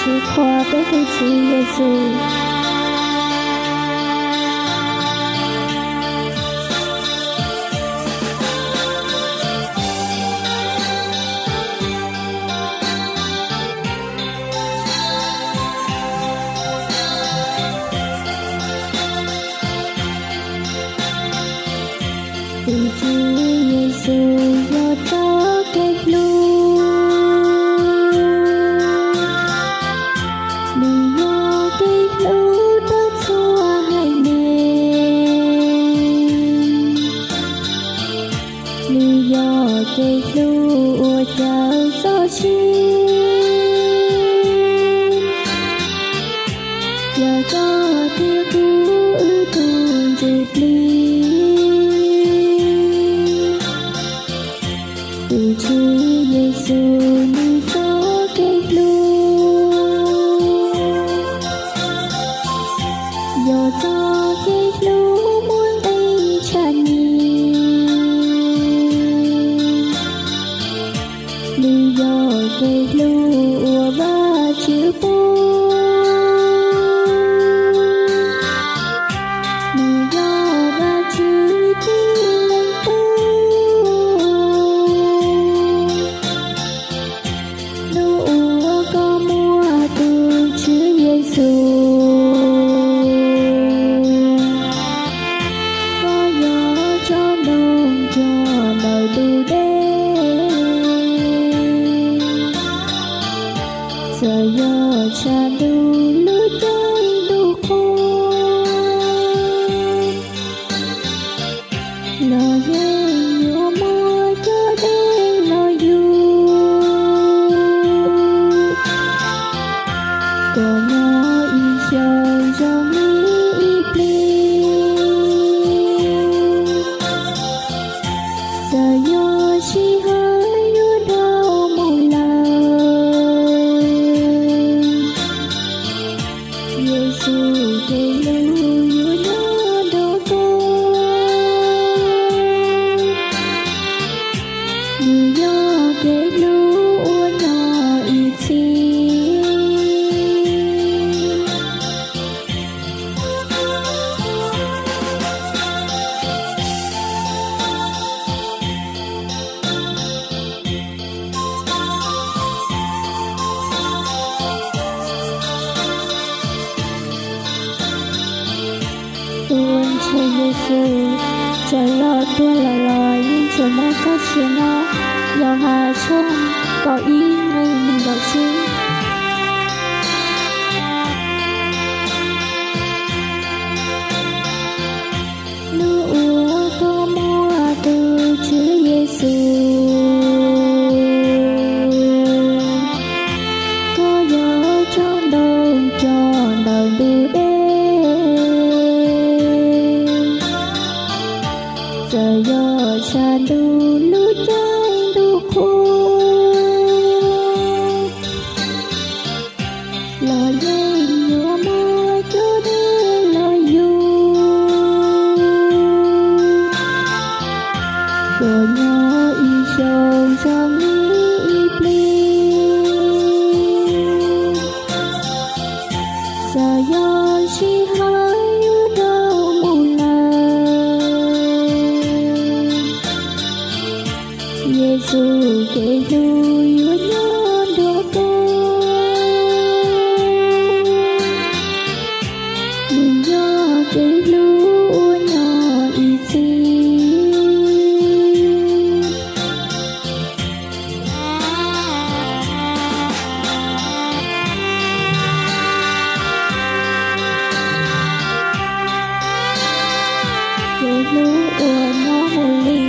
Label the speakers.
Speaker 1: chữ khoa bé hữu chữ Giêsu. Vì Chúa Giêsu do ta kết lưu, vì do kết lưu ta xua hai nền, vì do kết lưu ủa chào gió chín, giờ có tiếc cứu ưu thương dịp ly. Vì Chúa Giêsu như gió kết lưu, do gió kết lưu muốn anh tràn nhìn, vì do kết lưu ùa ba chữ bốn, vì do ba chữ tin lên tư. Có gió cho đông cho lời bưu đêm, giờ gió tràn đủ lối trái đủ khô, lời dây nhựa mơ cho đến lời du. Có nhỏ y chờ dòng y pli, giờ gió chỉ hơi đưa đau một lần. Giêsu kết lưu giữa nó đau con, như gió kết lưu ua nhỏ y chi. Tuôn Chúa Giêsu, trời lo tuôn là lời nhưng trời mong phát triển nó, giàu hà trong có ý người mình đọc chứ. Nước úa có mua từ Chúa Giêsu, có gió trong đông cho đời bưu đêm, giờ gió tràn đủ lối trái đủ khô, lời dây nhựa mơ cho đến lời du. Có nhỏ y sầu trong y pli, giờ gió chỉ hơi đưa đau một lần. Giêsu kết lưu giữa nhau đứa con, vì do kết lưu ua nhỏ y chi. Kết lưu ua nhỏ một ly,